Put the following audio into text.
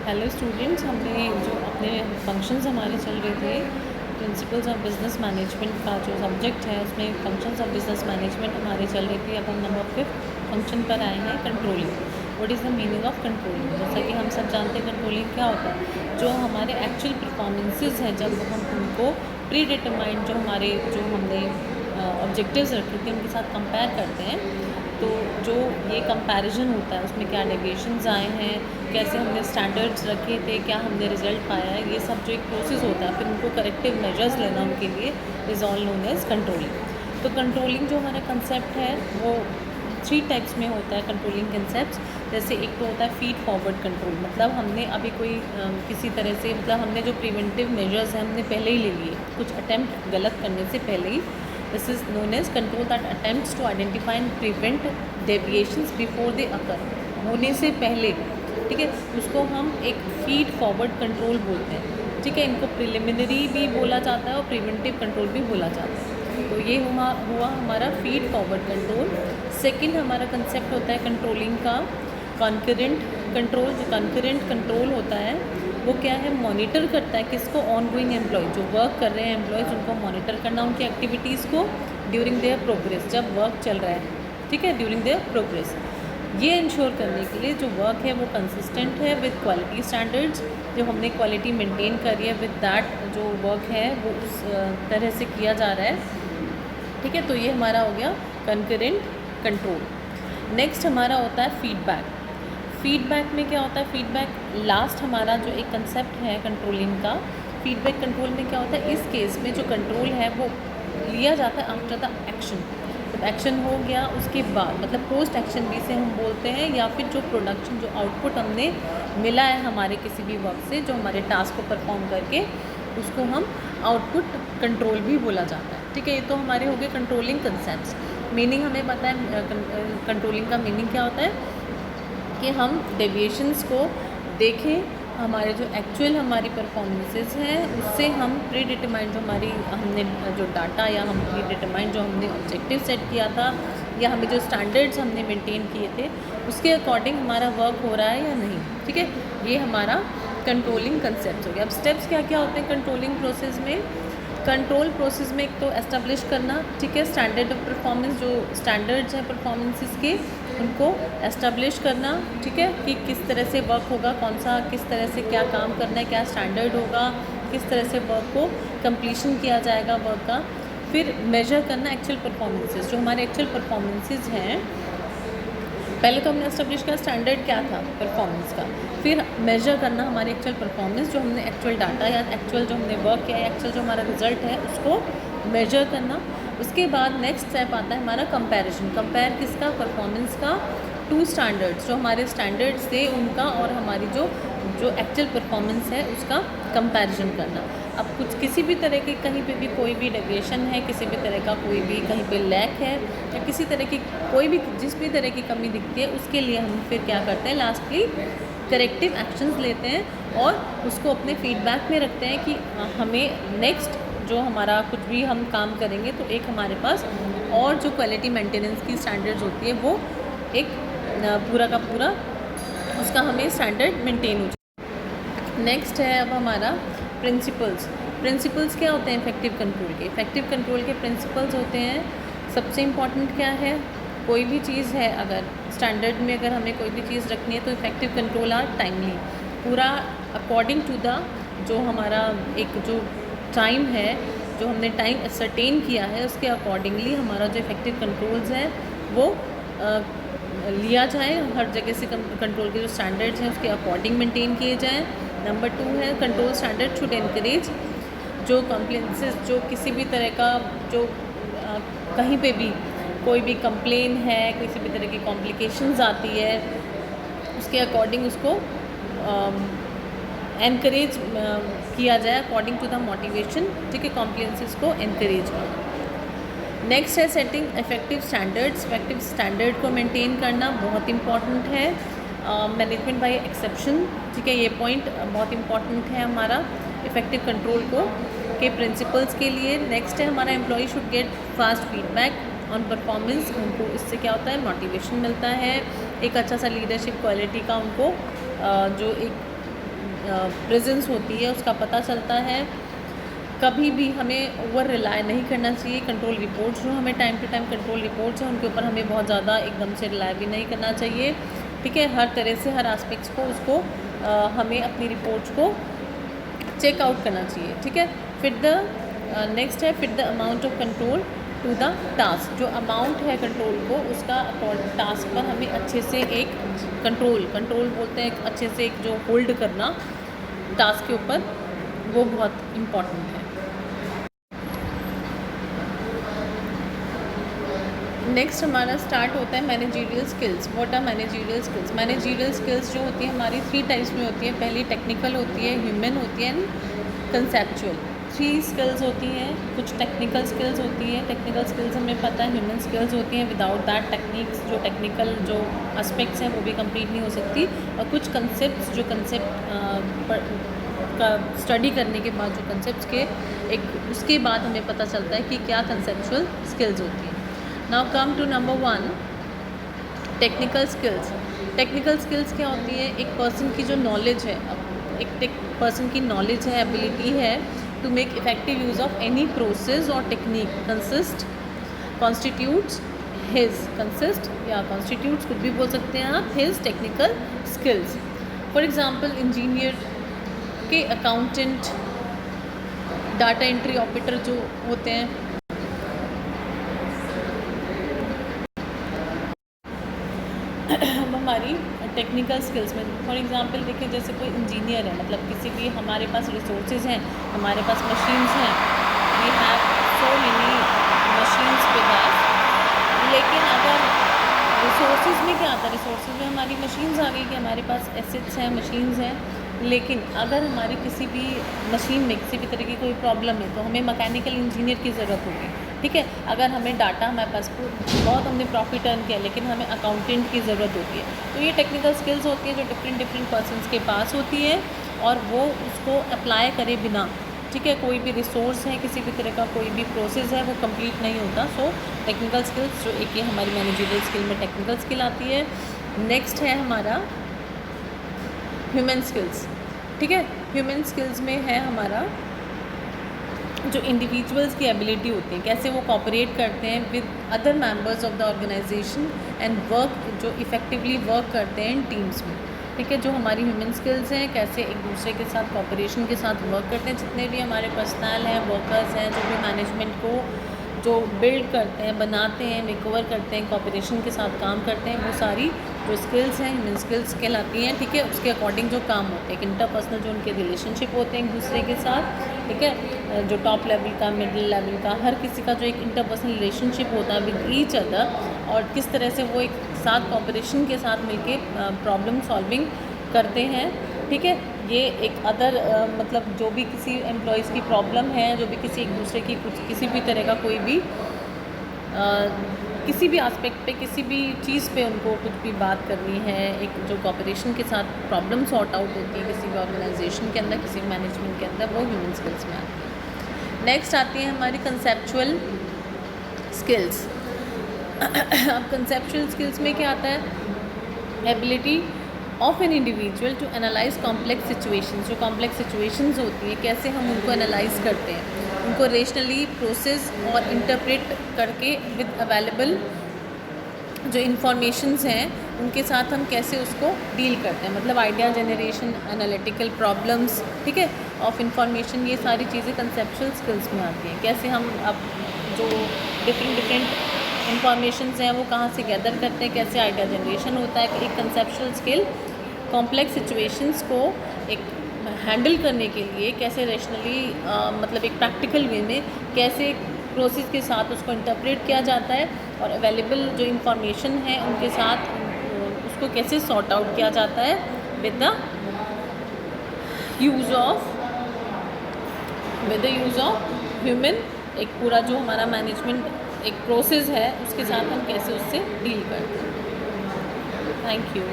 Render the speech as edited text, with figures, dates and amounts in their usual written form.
Hello students, हमने जो अपने फंक्शंस हमारे चल रहे थे प्रिंसिपल्स ऑफ बिजनेस मैनेजमेंट का जो सब्जेक्ट है उसमें फंक्शंस ऑफ बिजनेस मैनेजमेंट हमारे चल रही थी। अब हम नंबर 5 फंक्शन पर आए हैं, controlling. What is the meaning of controlling? जैसा कि हम सब जानते हैं कंट्रोलिंग क्या होता है। जो हमारे एक्चुअल परफॉर्मेंसेस हैं, जब हम उनको प्री डिटरमाइंड जो हमने ऑब्जेक्टिव्स रखे थे उनके साथ कंपेयर करते हैं, तो जो ये कंपैरिजन होता है उसमें क्या डेविएशंस आए हैं, कैसे हमने स्टैंडर्ड्स रखे थे, क्या हमने रिजल्ट पाया है, ये सब जो एक प्रोसेस होता है, फिर उनको करेक्टिव मेजर्स लेना उनके लिए is all known as controlling. तो कंट्रोलिंग जो हमारा कंसेप्ट है वो 3 टाइप्स में होता है कंट्रोलिंग कंसेप्ट। जैसे एक तो होता है फीड फॉरवर्ड कंट्रोल, मतलब हमने अभी कोई किसी तरह से, मतलब हमने जो प्रिवेंटिव मेजर्स हैं हमने पहले ही ले लिए, कुछ अटैम्प्ट गलत करने से पहले ही। This is known as control that attempts to identify and prevent deviations before they occur, होने से पहले। ठीक है, उसको हम एक फीड फॉरवर्ड कंट्रोल बोलते हैं। ठीक है, इनको प्रिलिमिनरी भी बोला जाता है और प्रिवेंटिव कंट्रोल भी बोला जाता है। तो ये हुआ हमारा फीड फॉरवर्ड कंट्रोल। सेकंड हमारा कंसेप्ट होता है कंट्रोलिंग का कॉन्करेंट कंट्रोल। जो कॉन्करेंट कंट्रोल होता है वो क्या है, मॉनिटर करता है किसको, ऑनगोइंग एम्प्लॉय, जो वर्क कर रहे हैं एम्प्लॉयज़, उनको मॉनिटर करना उनकी एक्टिविटीज़ को ड्यूरिंग देयर प्रोग्रेस, जब वर्क चल रहा है। ठीक है, ड्यूरिंग देयर प्रोग्रेस, ये इंश्योर करने के लिए जो वर्क है वो कंसिस्टेंट है विद क्वालिटी स्टैंडर्ड्स, जो हमने क्वालिटी मेंटेन करी है विद दैट जो वर्क है वो उस तरह से किया जा रहा है। ठीक है, तो ये हमारा हो गया कंकरेंट कंट्रोल। नेक्स्ट हमारा होता है फीडबैक। फीडबैक में क्या होता है, फीडबैक लास्ट हमारा जो एक कंसेप्ट है कंट्रोलिंग का। फीडबैक कंट्रोल में क्या होता है, इस केस में जो कंट्रोल है वो लिया जाता है आफ्टर द एक्शन। जब एक्शन हो गया उसके बाद, मतलब पोस्ट एक्शन भी से हम बोलते हैं, या फिर जो प्रोडक्शन, जो आउटपुट हमने मिला है हमारे किसी भी वर्क से, जो हमारे टास्क को परफॉर्म करके, उसको हम आउटपुट कंट्रोल भी बोला जाता है। ठीक है, ये तो हमारे हो गए कंट्रोलिंग कंसेप्ट्स। मीनिंग हमें पता है कंट्रोलिंग का मीनिंग क्या होता है, कि हम डेविएशंस को देखें, हमारे जो एक्चुअल हमारी परफॉर्मेंसेस हैं उससे हम प्री डिटरमाइंड जो हमने जो डाटा, या हम प्री डिटरमाइंड जो हमने ऑब्जेक्टिव सेट किया था, या हमें जो स्टैंडर्ड्स हमने मेंटेन किए थे उसके अकॉर्डिंग हमारा वर्क हो रहा है या नहीं। ठीक है, ये हमारा कंट्रोलिंग कंसेप्ट हो गया। अब स्टेप्स क्या क्या होते हैं कंट्रोलिंग प्रोसेस में। कंट्रोल प्रोसेस में एक तो एस्टेब्लिश करना, ठीक है, स्टैंडर्ड ऑफ परफॉर्मेंस, जो स्टैंडर्ड्स हैं परफॉर्मेंसेस के उनको एस्टेब्लिश करना। ठीक है, कि किस तरह से वर्क होगा, किस तरह से क्या काम करना है, क्या स्टैंडर्ड होगा, किस तरह से वर्क को कंप्लीशन किया जाएगा वर्क का। फिर मेजर करना एक्चुअल परफॉर्मेंसेस, जो हमारे एक्चुअल परफॉर्मेंसेस हैं। पहले तो हमने एस्टेब्लिश किया स्टैंडर्ड क्या था परफॉर्मेंस का, फिर मेजर करना हमारी एक्चुअल परफॉर्मेंस, जो हमने एक्चुअल डाटा या एक्चुअल जो हमने वर्क किया, एक्चुअल जो हमारा रिजल्ट है उसको मेजर करना। उसके बाद नेक्स्ट स्टेप आता है हमारा कंपैरिजन। कंपेयर किसका, परफॉर्मेंस का टू स्टैंडर्ड्स, जो हमारे स्टैंडर्ड्स थे उनका और हमारी जो एक्चुअल परफॉर्मेंस है उसका कंपैरिजन करना। अब कुछ किसी भी तरह की कहीं पे भी कोई भी डेविएशन है, किसी भी तरह का कोई भी कहीं पे लैक है, या किसी तरह की कोई भी जिस भी तरह की कमी दिखती है, उसके लिए हम फिर क्या करते हैं, लास्टली करेक्टिव एक्शंस लेते हैं और उसको अपने फीडबैक में रखते हैं कि हमें नेक्स्ट जो हमारा कुछ भी हम काम करेंगे तो एक हमारे पास और जो क्वालिटी मेंटेनेंस की स्टैंडर्ड्स होती है वो एक पूरा का पूरा उसका हमें स्टैंडर्ड मेंटेन हो जाए। नेक्स्ट है अब हमारा प्रिंसिपल्स। प्रिंसिपल्स क्या होते हैं इफेक्टिव कंट्रोल के? इफेक्टिव कंट्रोल के प्रिंसिपल्स होते हैं, सबसे इम्पॉर्टेंट क्या है, कोई भी चीज़ है अगर स्टैंडर्ड में अगर हमें कोई भी चीज़ रखनी है तो इफेक्टिव कंट्रोल आर टाइमली, पूरा अकॉर्डिंग टू द जो हमारा एक जो टाइम है, जो हमने टाइम सर्टेन किया है उसके अकॉर्डिंगली हमारा जो इफेक्टिव कंट्रोल्स है वो लिया जाए। हर जगह से कंट्रोल के जो स्टैंडर्ड्स हैं उसके अकॉर्डिंग मेंटेन किए जाएँ। नंबर 2 है कंट्रोल स्टैंडर्ड शुड एनकरेज जो कंप्लेंसेस, जो किसी भी तरह का जो कहीं पे भी कोई भी कंप्लेन है, किसी भी तरह की कॉम्प्लिकेशंस आती है, उसके अकॉर्डिंग उसको एनकरेज किया जाए अकॉर्डिंग टू द मोटिवेशन। ठीक है, कॉम्प्लेंसेस को एनकरेज करना। नेक्स्ट है setting effective standards. Effective standard को मेंटेन करना बहुत इंपॉर्टेंट है, मैनेजमेंट बाय एक्सेप्शन। ठीक है, ये पॉइंट बहुत इंपॉर्टेंट है हमारा इफेक्टिव कंट्रोल को के प्रिंसिपल्स के लिए। नेक्स्ट है हमारा employ should get fast feedback on performance. उनको इससे क्या होता है, मोटिवेशन मिलता है, एक अच्छा सा लीडरशिप क्वालिटी का उनको जो एक प्रेजेंस होती है उसका पता चलता है। कभी भी हमें ओवर रिलाई नहीं करना चाहिए। कंट्रोल रिपोर्ट्स जो हमें time to time control reports हैं उनके ऊपर हमें बहुत ज़्यादा एकदम से रिलाई भी नहीं करना चाहिए, ठीक है। हर तरह से हर एस्पेक्ट्स को उसको हमें अपनी रिपोर्ट्स को चेकआउट करना चाहिए, ठीक है। फिर द नेक्स्ट है फिर the amount of control to the task. जो अमाउंट है कंट्रोल को उसका टास्क पर हमें अच्छे से एक कंट्रोल बोलते हैं अच्छे से एक जो होल्ड करना टास्क के ऊपर, वो बहुत इम्पॉर्टेंट है। नेक्स्ट हमारा स्टार्ट होता है managerial skills. What are managerial skills? Managerial skills जो होती है हमारी 3 टाइप्स में होती है। पहली टेक्निकल होती है, ह्यूमन होती है एंड कंसेप्चुअल। 3 स्किल्स होती हैं। कुछ टेक्निकल स्किल्स होती है, टेक्निकल स्किल्स हमें पता है, ह्यूमन स्किल्स होती हैं। विदाउट दैट टेक्निक्स जो टेक्निकल जो एस्पेक्ट्स हैं वो भी कंप्लीट नहीं हो सकती। और कुछ कंसेप्ट्स जो का स्टडी करने के बाद जो कंसेप्ट्स के उसके बाद हमें पता चलता है कि क्या कंसेप्चुअल स्किल्स होती हैं। Now come to number 1, technical skills. Technical skills क्या होती है? एक पर्सन की जो नॉलेज है, एक पर्सन की नॉलेज है, एबिलिटी है to make effective use of any process और टेक्निक कॉन्स्टिट्यूट्स कुछ भी बोल सकते हैं आप, his technical skills. For example engineer के अकाउंटेंट, डाटा एंट्री ऑपरेटर जो होते हैं, हमारी टेक्निकल स्किल्स में फॉर एग्जांपल देखिए जैसे कोई इंजीनियर है, मतलब किसी भी हमारे पास रिसोर्सेज हैं, हमारे पास मशीन्स हैं, we have so many machines with us. लेकिन अगर रिसोर्सेज में क्या आता है? रिसोर्सेज में हमारी मशीन्स आ गई कि हमारे पास एसेट्स हैं, मशीन्स हैं। लेकिन अगर हमारी किसी भी मशीन में किसी भी तरह की कोई प्रॉब्लम है तो हमें मैकेनिकल इंजीनियर की ज़रूरत होगी, ठीक है। अगर हमें डाटा हमारे पास बहुत हमने प्रॉफिट अर्न किया लेकिन हमें अकाउंटेंट की ज़रूरत होती है। तो ये टेक्निकल स्किल्स होती हैं जो डिफरेंट पर्सनस के पास होती है और वो उसको अप्लाई करे बिना, ठीक है, कोई भी रिसोर्स है, किसी भी तरह का कोई भी प्रोसेस है वो कंप्लीट नहीं होता। सो टेक्निकल स्किल्स जो एक ये हमारी मैनेजरियल स्किल में टेक्निकल स्किल आती है। नेक्स्ट है हमारा ह्यूमन स्किल्स, ठीक है। ह्यूमन स्किल्स में है हमारा जो इंडिविजुअल्स की एबिलिटी होती है, कैसे वो कोऑपरेट करते हैं with other members of the organisation and work, जो इफ़ेक्टिवली वर्क करते हैं इन टीम्स में, ठीक है। जो हमारी ह्यूमन स्किल्स हैं, कैसे एक दूसरे के साथ कोऑपरेशन के साथ वर्क करते हैं। जितने भी हमारे पर्सनल हैं, वर्कर्स हैं, जो भी मैनेजमेंट को जो बिल्ड करते हैं, बनाते हैं, मेकओवर करते हैं, कोऑपरेशन के साथ काम करते हैं, वो सारी जो स्किल्स हैं ह्यूमन स्किल्स कहलाती हैं, ठीक है। उसके अकॉर्डिंग जो काम होते हैं, इंटरपर्सनल जो उनके रिलेशनशिप होते हैं एक दूसरे के साथ, ठीक है। जो टॉप लेवल का, मिडिल लेवल का, हर किसी का जो एक इंटरपर्सनल रिलेशनशिप होता है विद ईच अदर, और किस तरह से वो एक साथ कोऑपरेशन के साथ मिलके प्रॉब्लम सॉल्विंग करते हैं, ठीक है। ये एक अदर मतलब जो भी किसी एम्प्लॉयज़ की प्रॉब्लम है, जो भी किसी एक दूसरे की कुछ किसी भी तरह का कोई भी किसी भी एस्पेक्ट पे, किसी भी चीज़ पे उनको कुछ भी बात करनी है, एक जो कोऑपरेशन के साथ प्रॉब्लम सॉर्ट आउट होती है किसी भी ऑर्गेनाइजेशन के अंदर, किसी मैनेजमेंट के अंदर, वो ह्यूमन स्किल्स में आती है। नेक्स्ट आती है हमारी कंसेप्चुअल स्किल्स। अब कंसेप्चुअल स्किल्स में क्या आता है? Ability of an individual to analyse complex situations. जो कॉम्प्लेक्स सिचुएशंस होती हैं, कैसे हम उनको एनालाइज करते हैं, उनको रेशनली प्रोसेस और इंटरप्रेट करके विद अवेलेबल जो इंफॉर्मेशंस हैं उनके साथ हम कैसे उसको डील करते हैं, मतलब आइडिया जनरेशन, एनालिटिकल प्रॉब्लम्स, ठीक है, ऑफ इंफॉर्मेशन। ये सारी चीज़ें कंसेप्चुअल स्किल्स में आती हैं। कैसे हम अब जो डिफरेंट इंफॉर्मेशंस हैं वो कहाँ से गैदर करते हैं, कैसे आइडिया जनरेशन होता है। एक कंसेप्चुअल स्किल कॉम्प्लेक्स सिचुएशंस को एक हैंडल करने के लिए कैसे रैशनली मतलब एक प्रैक्टिकल वे में कैसे प्रोसेस के साथ उसको इंटरप्रेट किया जाता है, और अवेलेबल जो इंफॉर्मेशन है उनके साथ उसको कैसे सॉर्ट आउट किया जाता है with the use of human. एक पूरा जो हमारा मैनेजमेंट एक प्रोसेस है उसके साथ हम कैसे उससे डील करते हैं। Thank you.